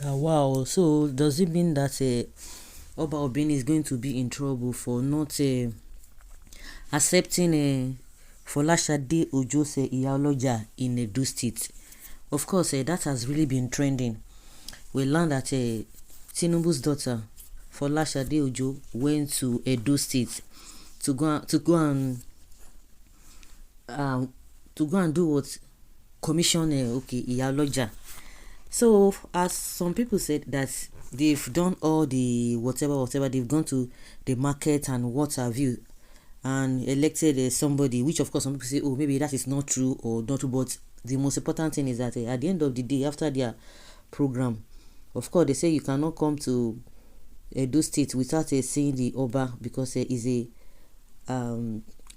Wow. So does it mean that Oba Obini is going to be in trouble for not accepting Folashade Ojo's Iya-Olaja in Edo State? Of course, that has really been trending. We learned that Tinubu's daughter, Folashade Ojo, went to Edo State to um, go and do what commission Iya-Olaja. So as some people said that they've done all the whatever they've gone to the market and what have you and elected somebody, which of course some people say, oh, maybe that is not true or not true, but the most important thing is that at the end of the day, after their program, of course they say you cannot come to Edo State without seeing the Oba, because he's a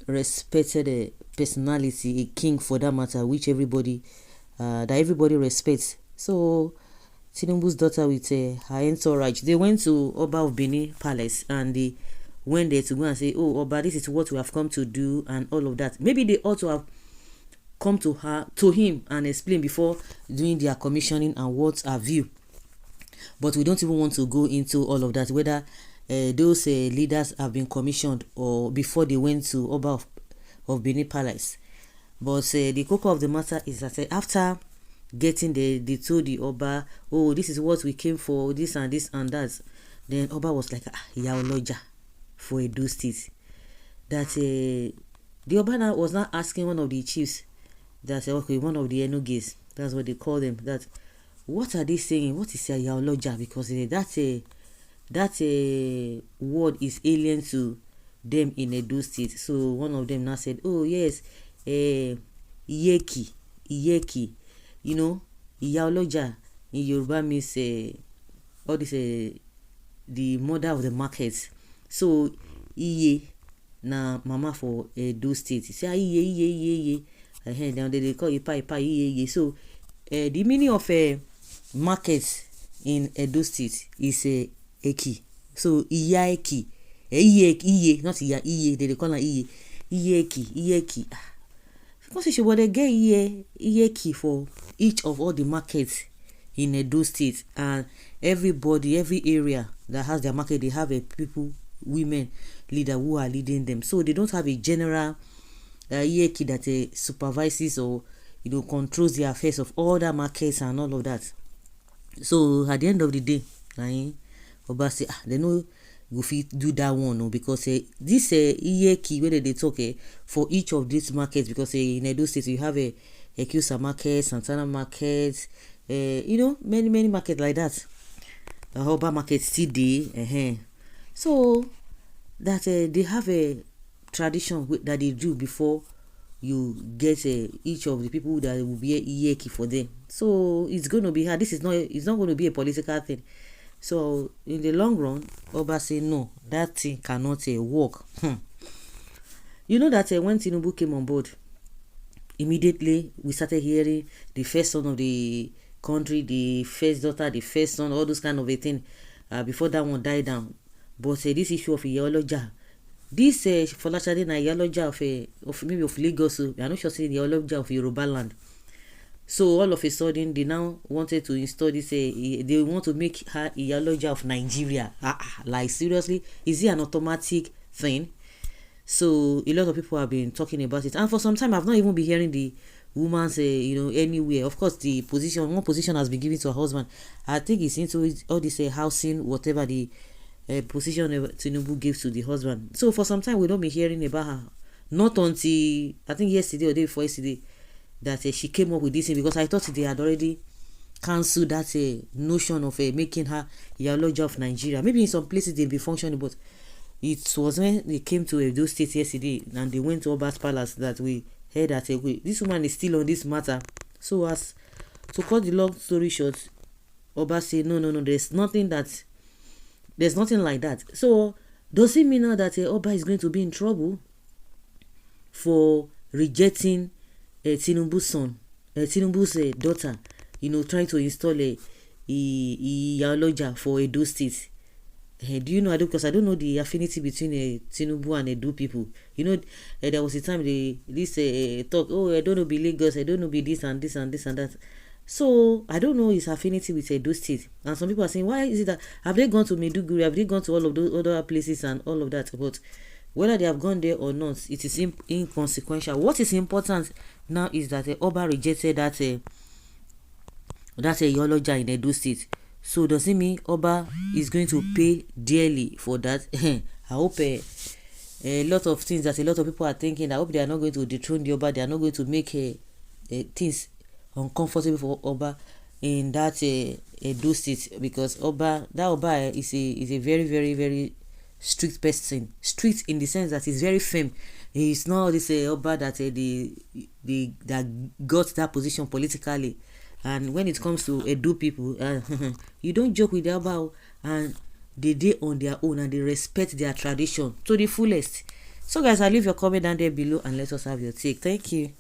respected personality, a king for that matter, which everybody respects. So Tinubu's daughter with her entourage, they went to Oba of Benin Palace, and they went there to go and say, oh Oba, this is what we have come to do and all of that. Maybe they ought to have come to him and explain before doing their commissioning and what have you. But we don't even want to go into all of that, whether those leaders have been commissioned or before they went to Oba of Benin Palace. But the cocoa of the matter is that after getting there, they told the Oba, oh, this is what we came for, this and that. Then Oba was like, Iya-Olaja for Edo State. That the Oba now was not asking one of the chiefs, that okay, one of the Enuges, that's what they call them, that what are they saying? What is Iya-Olaja? Because that word is alien to them in Edo State. So one of them now said, oh yes, Iyeki, Iya-Olaja in Yoruba means all this the mother of the market. So Iye na mama for Edo State. Say Iye. Then they call Ipa Iye. So the meaning of market in Edo State is Eki. So Iya-Eki. Iye, not Iye. They call her Iye. Iyeki. Because she would get Iyeki for each of all the markets in Edo State, and everybody, every area that has their market, they have a people, women leader who are leading them. So they don't have a general Iyeki that supervises or controls the affairs of all the markets and all of that. So at the end of the day, Oba say, they know go fit do that one, because this Iyeki wey they talk for each of these markets, because in Edo State you have a Ekusa market, Santana market, many markets like that. The Oba market still dey. So that they have a tradition that they do before you get each of the people that will be a Iyeki for them. So it's going to be hard. It's not going to be a political thing. So in the long run, Oba say no, that thing cannot work. You know that when Tinubu came on board, immediately we started hearing the first son of the country, the first daughter, the first son, all those kind of a thing. Before that one died down. But this issue of Iya-Olaja, this Folashade na Iya-Olaja of maybe of Lagos, I am not sure say the Iya-Olaja of Yoruba land. So all of a sudden they now wanted to install this they want to make her Iya-Olaja of Nigeria. Like seriously, is it an automatic thing? So a lot of people have been talking about it, and for some time I've not even been hearing the woman say anywhere. Of course, one position has been given to her husband. I think it's into all this housing, whatever the position Tinubu gives to the husband. So for some time we don't be hearing about her, not until I think yesterday or day before yesterday that she came up with this thing, because I thought they had already cancelled that notion of making her Iya-Olaja of Nigeria. Maybe in some places they'll be functioning, but it was when they came to Edo State yesterday and they went to Oba's palace that we heard that this woman is still on this matter. So as to cut the long story short, Oba said no, there's nothing like that. So does it mean now that Oba is going to be in trouble for rejecting Tinubu's daughter, trying to install a Iya-Olaja for Edo State? Do you know? Because I don't know the affinity between Tinubu and Edo people. There was a time this talk. Oh, I don't know be Lagos. I don't know be this and this and this and that. So I don't know his affinity with Edo State. And some people are saying, why is it that have they gone to Maiduguri? Have they gone to all of those other places and all of that? But whether they have gone there or not, it is inconsequential. What is important now is that Oba rejected that Iya-Olaja in Edo State. So does it mean Oba is going to pay dearly for that? I hope a lot of things that a lot of people are thinking, I hope they are not going to dethrone the Oba. They are not going to make things uncomfortable for Oba in that Edo State, because that Oba is a very, very, very strict person. Strict in the sense that he's very firm. He's not this Oba that that got that position politically. And when it comes to Edo people, you don't joke with the Oba, and they on their own and they respect their tradition to the fullest. So guys, I'll leave your comment down there below and let us have your take. Thank you.